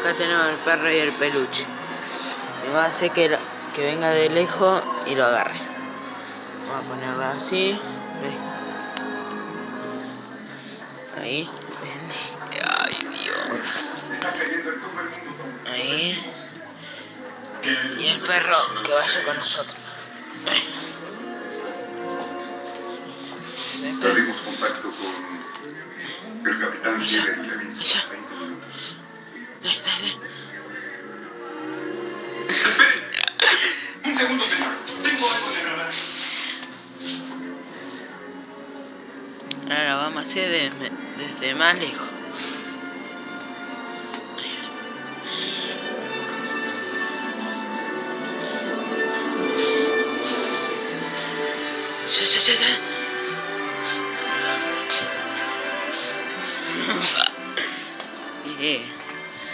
acá tenemos el perro y el peluche. Y va a hacer que venga de lejos y lo agarre. Vamos a ponerlo así. Ahí. Ay, Dios. Ahí. Y el perro que vaya con nosotros. Perdimos contacto con el capitán Giver y le aviso 20 minutos. ¡Espere! Un segundo, señor. Tengo algo de radar. Ahora vamos a hacer desde más lejos. Yeah.